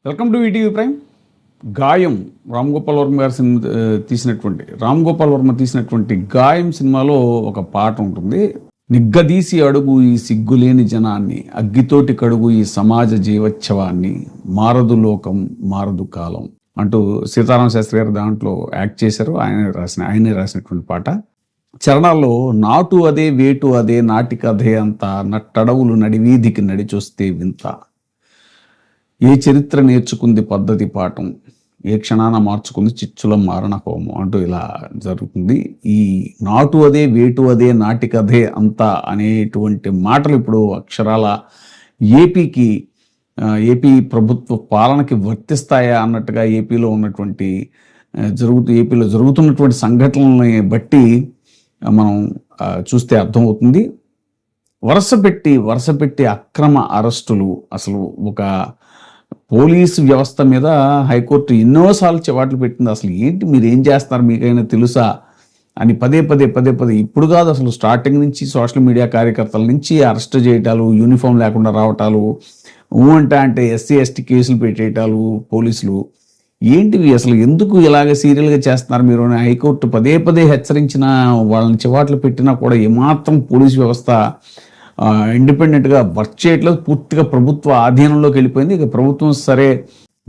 Welcome to ETV prime. గాయం రామ్ గోపాల్ వర్మ గారు తీసినటువంటి గాయం సినిమాలో ఒక పాట ఉంటుంది. నిగ్గదీసి అడుగు ఈ సిగ్గులేని జనాన్ని, అగ్గితోటి కడుగు ఈ సమాజ జీవోత్సవాన్ని, మారదు లోకం మారదు కాలం అంటూ సీతారామ శాస్త్రి గారు దాంట్లో యాక్ట్ చేశారు. ఆయనే రాసినటువంటి పాట. చరణాల్లో నాటు అదే వేటు అదే నాటిక అదే అంతా, నట్టడవులు నడివీధికి నడిచొస్తే వింత, ఏ చరిత్ర నేర్చుకుంది పద్ధతి పాఠం, ఏ క్షణాన మార్చుకుంది చిచ్చుల మారణ హోమం అంటూ ఇలా జరుగుతుంది. ఈ నాటు అదే వేటు అదే నాటిక అదే అంతా అనేటువంటి మాటలు ఇప్పుడు అక్షరాల ఏపీ ప్రభుత్వ పాలనకి వర్తిస్తాయా అన్నట్టుగా ఏపీలో జరుగుతున్నటువంటి సంఘటనలని బట్టి మనం చూస్తే అర్థమవుతుంది. వరుసపెట్టి అక్రమ అరెస్టులు, అసలు ఒక పోలీసు వ్యవస్థ మీద హైకోర్టు ఎన్నోసార్లు చివాట్లు పెట్టింది. అసలు ఏంటి, మీరు ఏం చేస్తారు, మీకైనా తెలుసా అని పదే పదే ఇప్పుడు కాదు, అసలు స్టార్టింగ్ నుంచి సోషల్ మీడియా కార్యకర్తల నుంచి అరెస్ట్ చేయటాలు, యూనిఫామ్ లేకుండా రావటాలు, అంటే ఎస్సీ ఎస్టీ కేసులు పెట్టేయటాలు పోలీసులు. ఏంటివి అసలు, ఎందుకు ఇలాగ సీరియల్గా చేస్తున్నారు మీరు అని హైకోర్టు పదే హెచ్చరించిన, వాళ్ళని చివాట్లు పెట్టినా కూడా ఏమాత్రం పోలీసు వ్యవస్థ ఇండిపెండెంట్గా వర్క్ చేయట్లేదు. పూర్తిగా ప్రభుత్వ ఆధీనంలోకి వెళ్ళిపోయింది. ఇక ప్రభుత్వం సరే,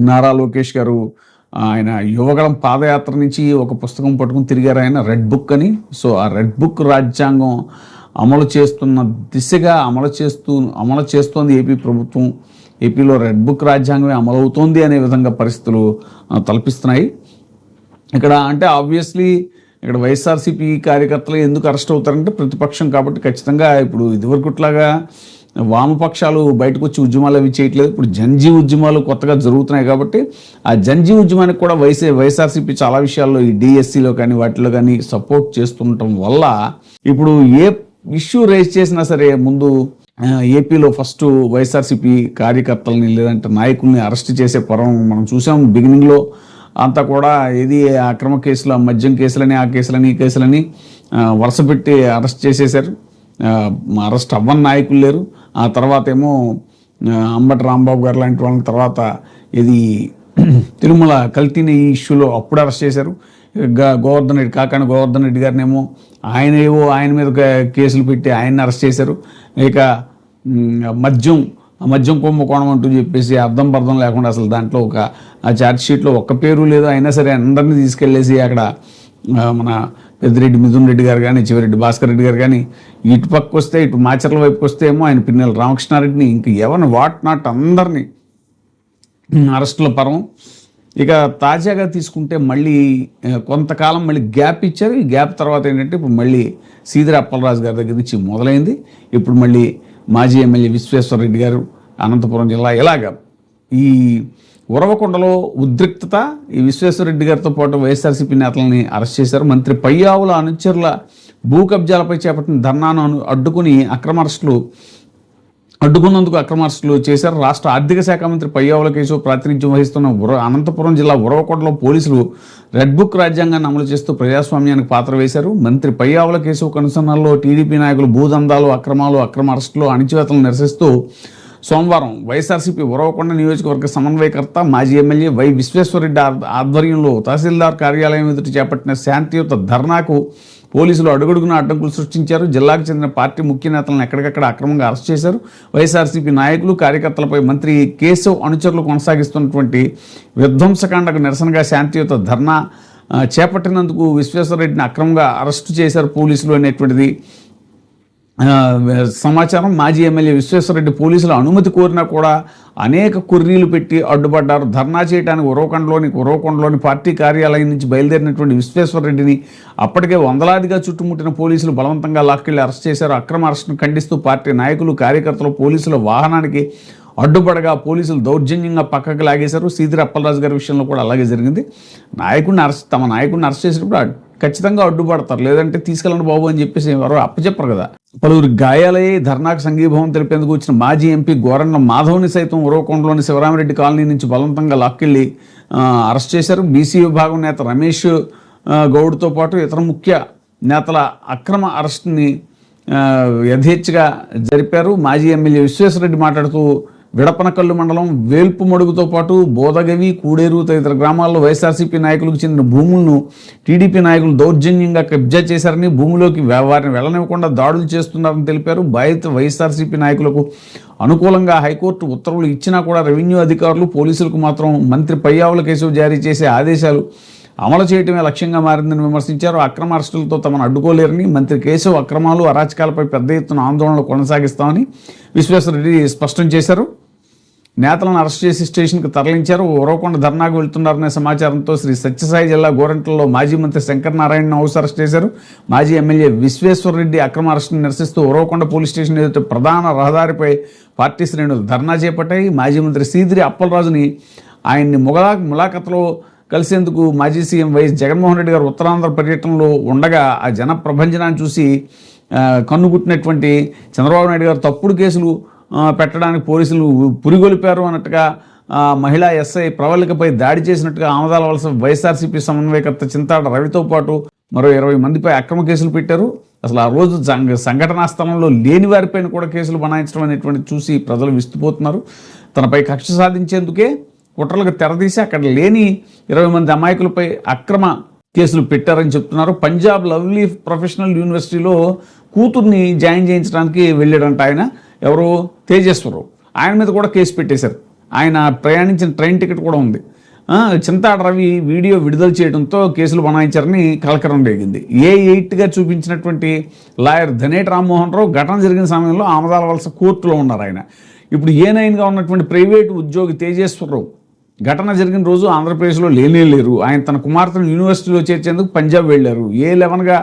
నారా లోకేష్ గారు ఆయన యువగళం పాదయాత్ర నుంచి ఒక పుస్తకం పట్టుకుని తిరిగారు ఆయన, రెడ్ బుక్ అని. సో ఆ రెడ్ బుక్ రాజ్యాంగం అమలు చేస్తున్న దిశగా అమలు చేస్తోంది ఏపీ ప్రభుత్వం. ఏపీలో రెడ్ బుక్ రాజ్యాంగమే అమలవుతోంది అనే విధంగా పరిస్థితులు తలపిస్తున్నాయి. ఇక్కడ అంటే ఆబ్వియస్లీ ఇక్కడ వైఎస్ఆర్సీపీ కార్యకర్తలు ఎందుకు అరెస్ట్ అవుతారంటే ప్రతిపక్షం కాబట్టి ఖచ్చితంగా. ఇప్పుడు ఇదివరకుట్లాగా వామపక్షాలు బయటకు వచ్చి ఉద్యమాలు అవి చేయట్లేదు. ఇప్పుడు జన్జీ ఉద్యమాలు కొత్తగా జరుగుతున్నాయి కాబట్టి ఆ జన్జీ ఉద్యమానికి కూడా వైఎస్ఆర్సీపీ చాలా విషయాల్లో ఈ డిఎస్సిలో కానీ వాటిలో కానీ సపోర్ట్ చేస్తుండటం వల్ల ఇప్పుడు ఏ ఇష్యూ రేజ్ చేసినా సరే ముందు ఏపీలో ఫస్ట్ వైఎస్ఆర్సీపీ కార్యకర్తలని లేదంటే నాయకుల్ని అరెస్ట్ చేసే పరం మనం చూసాం. బిగినింగ్లో అంతా కూడా ఇది అక్రమ కేసులు, మద్యం కేసులని, ఆ కేసులని, ఈ కేసులని వరుసపెట్టి అరెస్ట్ చేసేశారు. అరెస్ట్ అవ్వని నాయకులు లేరు. ఆ తర్వాత ఏమో అంబటి రాంబాబు గారు లాంటి వాళ్ళని, తర్వాత ఇది తిరుమల కల్తీని ఇష్యూలో అప్పుడు అరెస్ట్ చేశారు. కాకాని గోవర్ధన్ రెడ్డి గారినేమో ఆయన మీద కేసులు పెట్టి ఆయన్ని అరెస్ట్ చేశారు. ఇక మద్యం కుంభకోణం అంటూ చెప్పేసి అర్థం పర్థం లేకుండా అసలు దాంట్లో ఆ ఛార్జ్ షీట్లో ఒక్క పేరు లేదు. అయినా సరే అందరినీ తీసుకెళ్ళేసి అక్కడ మన పెద్దిరెడ్డి మిథున్ రెడ్డి గారు కానీ, చివరెడ్డి భాస్కర్ రెడ్డి గారు కానీ, ఇటు పక్కకు వస్తే ఇటు మాచర్ల వైపుకి వస్తే ఏమో ఆయన పిన్నెల రామకృష్ణారెడ్డిని, ఇంక ఎవరిని నాట్ అందరినీ అరెస్టుల పరం. ఇక తాజాగా తీసుకుంటే మళ్ళీ కొంతకాలం మళ్ళీ గ్యాప్ ఇచ్చారు. ఈ గ్యాప్ తర్వాత ఏంటంటే ఇప్పుడు మళ్ళీ సీదిరి అప్పలరాజు గారి దగ్గర నుంచి మొదలైంది. ఇప్పుడు మళ్ళీ మాజీ ఎమ్మెల్యే విశ్వేశ్వరరెడ్డి గారు, అనంతపురం జిల్లా, ఇలాగా ఈ ఉరవకొండలో ఉద్రిక్తత. ఈ విశ్వేశ్వరరెడ్డి గారితో పాటు వైఎస్ఆర్సీపీ నేతలని అరెస్ట్ చేశారు. మంత్రి పయ్యావుల అనుచరుల భూ కబ్జాలపై చేపట్టిన ధర్నాను అడ్డుకున్నందుకు అక్రమ అరెస్టులు చేశారు. రాష్ట్ర ఆర్థిక శాఖ మంత్రి పయ్యావుల కేసు ప్రాతినిధ్యం వహిస్తున్న అనంతపురం జిల్లా ఉరవకొండలో పోలీసులు రెడ్ బుక్ రాజ్యాంగాన్ని అమలు చేస్తూ ప్రజాస్వామ్యానికి పాత్ర వేశారు. మంత్రి పయ్యావుల కేసు కనుసన్నల్లో టీడీపీ నాయకులు భూదందాలు, అక్రమ అరెస్టులు, అణిచివేతలను నిరసిస్తూ సోమవారం వైఎస్ఆర్సీపీ ఉరవకొండ నియోజకవర్గ సమన్వయకర్త మాజీ ఎమ్మెల్యే వై విశ్వేశ్వరరెడ్డి ఆధ్వర్యంలో తహసీల్దార్ కార్యాలయం ఎదుట చేపట్టిన శాంతియుత ధర్నాకు పోలీసులు అడుగడుగున అడ్డంకులు సృష్టించారు. జిల్లాకు చెందిన పార్టీ ముఖ్య నేతలను ఎక్కడికక్కడ అక్రమంగా అరెస్ట్ చేశారు. వైఎస్ఆర్సీపీ నాయకులు, కార్యకర్తలపై మంత్రి కేశవ్ అనుచరులు కొనసాగిస్తున్నటువంటి విధ్వంసకాండకు నిరసనగా శాంతియుత ధర్నా చేపట్టినందుకు విశ్వేశ్వరరెడ్డిని అక్రమంగా అరెస్టు చేశారు పోలీసులు అనేటువంటిది సమాచారం. మాజీ ఎమ్మెల్యే విశ్వేశ్వరరెడ్డి పోలీసుల అనుమతి కోరినా కూడా అనేక కుర్రీలు పెట్టి అడ్డుపడ్డారు. ధర్నా చేయడానికి ఉరవకొండలోని పార్టీ కార్యాలయం నుంచి బయలుదేరినటువంటి విశ్వేశ్వరరెడ్డిని అప్పటికే వందలాదిగా చుట్టుముట్టిన పోలీసులు బలవంతంగా లాక్కెళ్లి అరెస్ట్ చేశారు. అక్రమ అరెస్టును ఖండిస్తూ పార్టీ నాయకులు, కార్యకర్తలు పోలీసుల వాహనానికి అడ్డుపడగా పోలీసులు దౌర్జన్యంగా పక్కకు లాగేశారు. సీదిరి అప్పలరాజు గారి విషయంలో కూడా అలాగే జరిగింది. తమ నాయకుడిని అరెస్ట్ చేసినప్పుడు ఖచ్చితంగా అడ్డుపడతారు, లేదంటే తీసుకెళ్ళండి బాబు అని చెప్పేసి ఎవరో అప్పచెప్పరు కదా. పలువురు గాయాలయ్యే ధర్నాకు సంఘీభావం తెలిపేందుకు వచ్చిన మాజీ ఎంపీ గోరన్న మాధవ్ని సైతం ఉరవకొండలోని శివరామిరెడ్డి కాలనీ నుంచి బలవంతంగా లాక్కెళ్లి అరెస్ట్ చేశారు. బీసీ విభాగం నేత రమేష్ గౌడ్తో పాటు ఇతర ముఖ్య నేతల అక్రమ అరెస్టుని యథేచ్ఛగా జరిపారు. మాజీ ఎమ్మెల్యే విశ్వేశ్వరరెడ్డి మాట్లాడుతూ విడపనకల్లు మండలం వేల్పుమడుగుతో పాటు బోదగవి, కూడేరు తదితర గ్రామాల్లో వైఎస్ఆర్సీపీ నాయకులకు చెందిన భూములను టీడీపీ నాయకులు దౌర్జన్యంగా కబ్జా చేశారని, భూమిలోకి వారిని వెళ్లనివ్వకుండా దాడులు చేస్తున్నారని తెలిపారు. బాధిత వైఎస్ఆర్సీపీ నాయకులకు అనుకూలంగా హైకోర్టు ఉత్తర్వులు ఇచ్చినా కూడా రెవెన్యూ అధికారులు, పోలీసులకు మాత్రం మంత్రి పయ్యావుల కేశవ్ జారీ చేసే ఆదేశాలు అమలు చేయడమే లక్ష్యంగా మారిందని విమర్శించారు. అక్రమ అరెస్టులతో తమను అడ్డుకోలేరని, మంత్రి కేశవ్ అక్రమాలు, అరాచకాలపై పెద్ద ఎత్తున ఆందోళనలు కొనసాగిస్తామని విశ్వేశ్వరరెడ్డి స్పష్టం చేశారు. నేతలను అరెస్ట్ చేసి స్టేషన్కి తరలించారు. ఉరవకొండ ధర్నాకు వెళ్తున్నారనే సమాచారంతో శ్రీ సత్యసాయి జిల్లా గోరంట్లలో మాజీ మంత్రి శంకర్ నారాయణను హౌస్ అరెస్ట్ చేశారు. మాజీ ఎమ్మెల్యే విశ్వేశ్వరరెడ్డి అక్రమ అరెస్టును నిరసిస్తూ ఉరవకొండ పోలీస్ స్టేషన్ ఎదుట ప్రధాన రహదారిపై పార్టీ శ్రేణులు ధర్నా చేపట్టాయి. మాజీ మంత్రి సీదిరి అప్పలరాజుని ఆయన్ని ములాఖతులో కలిసేందుకు మాజీ సీఎం వైఎస్ జగన్మోహన్ రెడ్డి గారు ఉత్తరాంధ్ర పర్యటనలో ఉండగా ఆ జన ప్రభంజనాన్ని చూసి కన్నుగుట్టినటువంటి చంద్రబాబు నాయుడు గారు తప్పుడు కేసులు పెట్టడానికి పోలీసులు పురిగొలిపారు అన్నట్టుగా మహిళా ఎస్ఐ ప్రవళికపై దాడి చేసినట్టుగా ఆమదాల వలస వైఎస్ఆర్సీపీ సమన్వయకర్త చింతాడ రవితో పాటు మరో 20 మందిపై అక్రమ కేసులు పెట్టారు. అసలు ఆ రోజు సంఘటనా స్థలంలో లేని వారిపైన కూడా కేసులు బనాయించడం అనేటువంటి చూసి ప్రజలు విస్తుపోతున్నారు. తనపై కక్ష సాధించేందుకే కుట్రలకు తెరదీసి అక్కడ లేని 20 మంది అమాయకులపై అక్రమ కేసులు పెట్టారని చెప్తున్నారు. పంజాబ్ లవ్లీ ప్రొఫెషనల్ యూనివర్సిటీలో కూతుర్ని జాయిన్ చేయించడానికి వెళ్ళాడంట ఆయన. ఎవరు? తేజేశ్వరరావు. ఆయన మీద కూడా కేసు పెట్టేశారు. ఆయన ప్రయాణించిన ట్రైన్ టికెట్ కూడా ఉంది. చింతాడ రవి వీడియో విడుదల చేయడంతో కేసులు బనాయించారని కలకరం రేగింది. A8గా చూపించినటువంటి లాయర్ ధనేటి రామ్మోహన్ రావు ఘటన జరిగిన సమయంలో ఆమదాల వలస కోర్టులో ఉన్నారు. ఆయన ఇప్పుడు A9గా ఉన్నటువంటి ప్రైవేటు ఉద్యోగి తేజేశ్వరరావు ఘటన జరిగిన రోజు ఆంధ్రప్రదేశ్లో లేరు. ఆయన తన కుమార్తెను యూనివర్సిటీలో చేర్చేందుకు పంజాబ్ వెళ్లారు. A11గా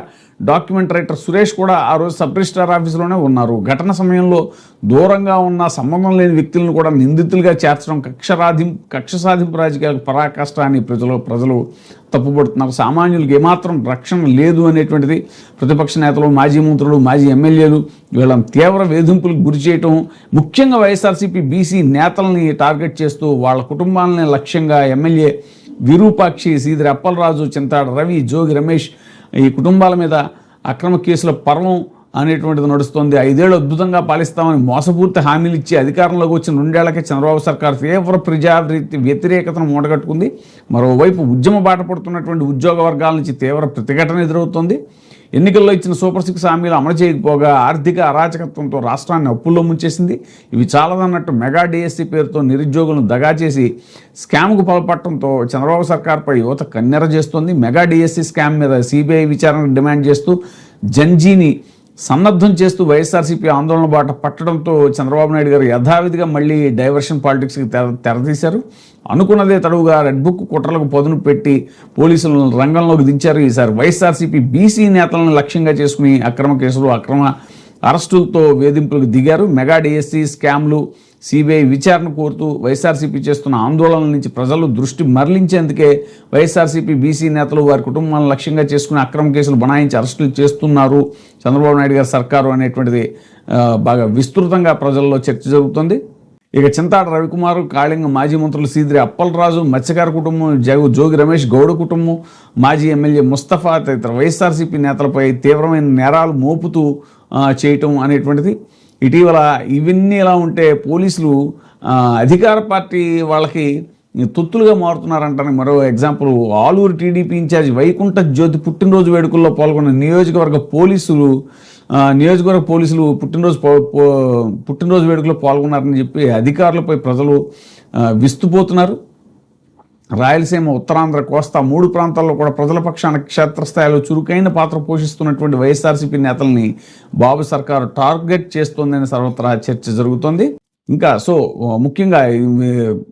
డాక్యుమెంట్ రైటర్ సురేష్ కూడా ఆ రోజు సబ్ రిజిస్ట్రార్ ఆఫీసులోనే ఉన్నారు. ఘటన సమయంలో దూరంగా ఉన్న సంబంధం లేని వ్యక్తులను కూడా నిందితులుగా చేర్చడం కక్ష సాధింపు రాజకీయాలకు పరాకాష్ట అని ప్రజలు తప్పుపడుతున్నారు. సామాన్యులకు ఏమాత్రం రక్షణ లేదు అనేటువంటిది ప్రతిపక్ష నేతలు, మాజీ మంత్రులు, మాజీ ఎమ్మెల్యేలు వీళ్ళని తీవ్ర వేధింపులకు గురి చేయటం, ముఖ్యంగా వైఎస్ఆర్సీపీ బీసీ నేతల్ని టార్గెట్ చేస్తూ వాళ్ళ కుటుంబాలని లక్ష్యంగా ఎమ్మెల్యే విరూపాక్షి, సీదిరి అప్పలరాజు, చింతాడ రవి, జోగి రమేష్ ఈ కుటుంబాల మీద అక్రమ కేసుల పర్వం అనేటువంటిది నడుస్తోంది. 5 ఏళ్ళు అద్భుతంగా పాలిస్తామని మోసపూర్తి హామీలు ఇచ్చి అధికారంలోకి వచ్చిన 2 ఏళ్లకే చంద్రబాబు సర్కార్ తీవ్ర వ్యతిరేకతను మూటగట్టుకుంది. మరోవైపు ఉద్యమ బాట పడుతున్నటువంటి ఉద్యోగ వర్గాల నుంచి తీవ్ర ప్రతిఘటన ఎదురవుతోంది. ఎన్నికల్లో ఇచ్చిన సూపర్ 6 హామీలు అమలు చేయకపోగా ఆర్థిక అరాచకత్వంతో రాష్ట్రాన్ని అప్పుల్లో ముంచేసింది. ఇవి చాలదన్నట్టు మెగా డిఎస్సీ పేరుతో నిరుద్యోగులను దగా చేసి స్కామ్కు పాల్పడటంతో చంద్రబాబు సర్కార్పై యువత కన్నెర చేస్తోంది. మెగా డిఎస్సీ స్కామ్ మీద సిబిఐ విచారణ డిమాండ్ చేస్తూ జంజీని సన్నద్ధం చేస్తూ వైఎస్ఆర్సీపీ ఆందోళన బాట పట్టడంతో చంద్రబాబు నాయుడు గారు యథావిధిగా మళ్ళీ డైవర్షన్ పాలిటిక్స్కి తెరతీశారు. అనుకున్నదే తడువుగా రెడ్ బుక్ కుట్రలకు పదును పెట్టి పోలీసులను రంగంలోకి దించారు. ఈసారి వైఎస్ఆర్సీపీ బీసీ నేతలను లక్ష్యంగా చేసుకుని అక్రమ కేసులు, అక్రమ అరెస్టులతో వేధింపులకు దిగారు. మెగా డిఎస్సీ స్కామ్లు, సిబిఐ విచారణ కోరుతూ వైఎస్ఆర్సీపీ చేస్తున్న ఆందోళనల నుంచి ప్రజలు దృష్టి మరలించేందుకే వైఎస్ఆర్సీపీ బీసీ నేతలు వారి కుటుంబాలను లక్ష్యంగా చేసుకుని అక్రమ కేసులు బనాయించి అరెస్టులు చేస్తున్నారు చంద్రబాబు నాయుడు గారి సర్కారు అనేటువంటిది బాగా విస్తృతంగా ప్రజల్లో చర్చ జరుగుతుంది. ఇక చింతాడ రవికుమార్, కాళింగ మాజీ మంత్రులు సీదిరి అప్పలరాజు, మత్స్యకార కుటుంబం, జోగి రమేష్ గౌడ కుటుంబం, మాజీ ఎమ్మెల్యే ముస్తఫా తదితర వైఎస్ఆర్సీపీ నేతలపై తీవ్రమైన నేరాలు మోపుతూ చేయటం అనేటువంటిది ఇటీవల ఇవన్నీ ఎలా ఉంటే పోలీసులు అధికార పార్టీ వాళ్ళకి తొత్తులుగా మారుతున్నారంటానికి మరో example Aluru TDP in charge Vaikuntha Jyothi పుట్టినరోజు వేడుకల్లో పాల్గొన్న నియోజకవర్గ పోలీసులు పుట్టినరోజు వేడుకలో పాల్గొన్నారని చెప్పి అధికారులపై ప్రజలు విస్తుపోతున్నారు. రాయలసీమ, ఉత్తరాంధ్ర, కోస్తా 3 ప్రాంతాల్లో కూడా ప్రజల పక్షాన క్షేత్రస్థాయిలో చురుకైన పాత్ర పోషిస్తున్నటువంటి వైఎస్ఆర్సీపీ నేతల్ని బాబు సర్కారు టార్గెట్ చేస్తోందని సర్వత్రా చర్చ జరుగుతోంది. ఇంకా ముఖ్యంగా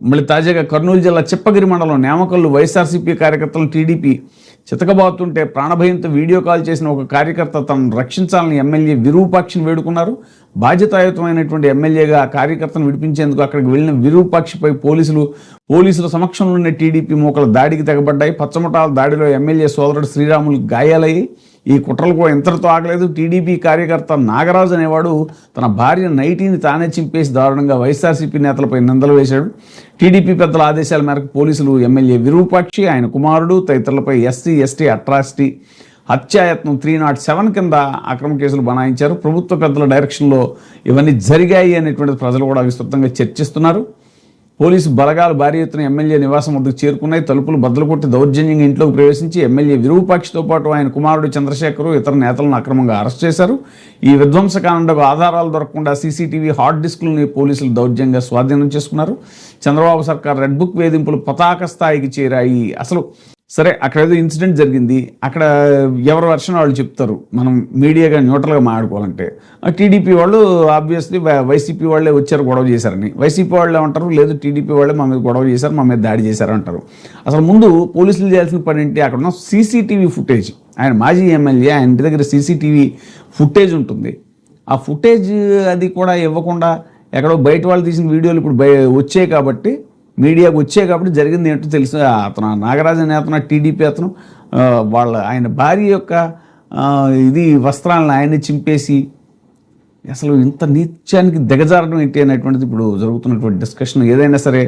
మళ్ళీ తాజాగా కర్నూలు జిల్లా చిప్పగిరి మండలం నేమకల్లు వైఎస్ఆర్సీపీ కార్యకర్తలను టీడీపీ చితకబాతుంటే ప్రాణభయంతో వీడియో కాల్ చేసిన ఒక కార్యకర్త తనను రక్షించాలని ఎమ్మెల్యే విరూపాక్షిని వేడుకున్నారు. బాధ్యతాయుతమైనటువంటి ఎమ్మెల్యేగా కార్యకర్తను విడిపించేందుకు అక్కడికి వెళ్లిన విరూపాక్షిపై పోలీసుల సమక్షంలోనే టీడీపీ మూకల దాడికి తెగబడ్డాయి. పచ్చముఠాల దాడిలో ఎమ్మెల్యే సోదరుడు శ్రీరాములు గాయాలయ్యి ఈ కుట్రలు కూడా ఇంతటితో ఆగలేదు. టీడీపీ కార్యకర్త నాగరాజు అనేవాడు తన భార్య నైటీని తానే చింపేసి దారుణంగా వైఎస్ఆర్సీపీ నేతలపై నిందలు వేశాడు. టీడీపీ పెద్దల ఆదేశాల మేరకు పోలీసులు ఎమ్మెల్యే విరూపాక్షి, ఆయన కుమారుడు తదితరులపై ఎస్సీ, ఎస్టీ అట్రాసిటీ హత్యాయత్నం 307 కింద అక్రమ కేసులు బనాయించారు. ప్రభుత్వ పెద్దల డైరెక్షన్లో ఇవన్నీ జరిగాయి అనేటువంటిది ప్రజలు కూడా విస్తృతంగా చర్చిస్తున్నారు. పోలీసు బలగాలు భారీ ఎత్తున ఎమ్మెల్యే నివాసం వద్దకు చేరుకున్నాయి. తలుపులు బద్దలు కొట్టి దౌర్జన్యంగా ఇంట్లోకి ప్రవేశించి ఎమ్మెల్యే విరూపాక్షితో పాటు ఆయన కుమారుడు చంద్రశేఖరు ఇతర నేతలను అక్రమంగా అరెస్ట్ చేశారు. ఈ విధ్వంసకాండకు ఆధారాలు దొరకకుండా సీసీటీవీ హార్డ్ డిస్కులని పోలీసులు దౌర్జన్యంగా స్వాధీనం చేసుకున్నారు. చంద్రబాబు సర్కార్ రెడ్ బుక్ వేధింపులు పతాక స్థాయికి చేరాయి. అసలు సరే, అక్కడ ఏదో ఇన్సిడెంట్ జరిగింది, అక్కడ ఎవరి వర్షన్ వాళ్ళు చెప్తారు. మనం మీడియాగా న్యూట్రల్గా మాట్లాడుకోవాలంటే టీడీపీ వాళ్ళు ఆబ్వియస్లీ వైసీపీ వాళ్ళే వచ్చారు గొడవ చేశారని, వైసీపీ వాళ్ళే అంటారు, లేదు టీడీపీ వాళ్ళే మా మీద గొడవ చేశారు, మా మీద దాడి చేశారు అంటారు. అసలు ముందు పోలీసులు చేయాల్సిన పని ఏంటి? అక్కడ ఉన్న సీసీటీవీ ఫుటేజ్, ఆయన మాజీ ఎమ్మెల్యే, ఆయన ఇంటి దగ్గర సీసీటీవీ ఫుటేజ్ ఉంటుంది. ఆ ఫుటేజ్ అది కూడా ఇవ్వకుండా ఎక్కడో బయట వాళ్ళు తీసిన వీడియోలు ఇప్పుడు వచ్చాయి కాబట్టి, మీడియాకు వచ్చాయి కాబట్టి జరిగింది ఏంటో తెలుసు. అతను నాగరాజు అనే అతను టీడీపీ అతను ఆయన భార్య యొక్క ఇది వస్త్రాలను ఆయన్ని చింపేసి అసలు ఇంత నీత్యానికి దిగజారడం ఏంటి అనేటువంటిది ఇప్పుడు జరుగుతున్నటువంటి డిస్కషన్. ఏదైనా సరే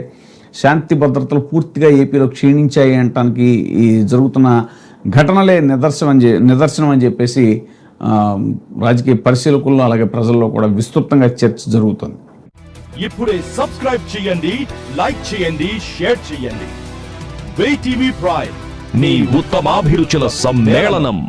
శాంతి భద్రతలు పూర్తిగా ఏపీలో క్షీణించాయి అనటానికి ఈ జరుగుతున్న ఘటనలే నిదర్శనం అని చెప్పేసి రాజకీయ పరిశీలకుల్లో అలాగే ప్రజల్లో కూడా విస్తృతంగా చర్చ జరుగుతుంది. ఇప్పుడే సబ్స్క్రైబ్ చేయండి, లైక్ చేయండి, షేర్ చేయండి. VTV ప్రైమ్, మీ ఉత్తమాభిరుచుల సమ్మేళనం.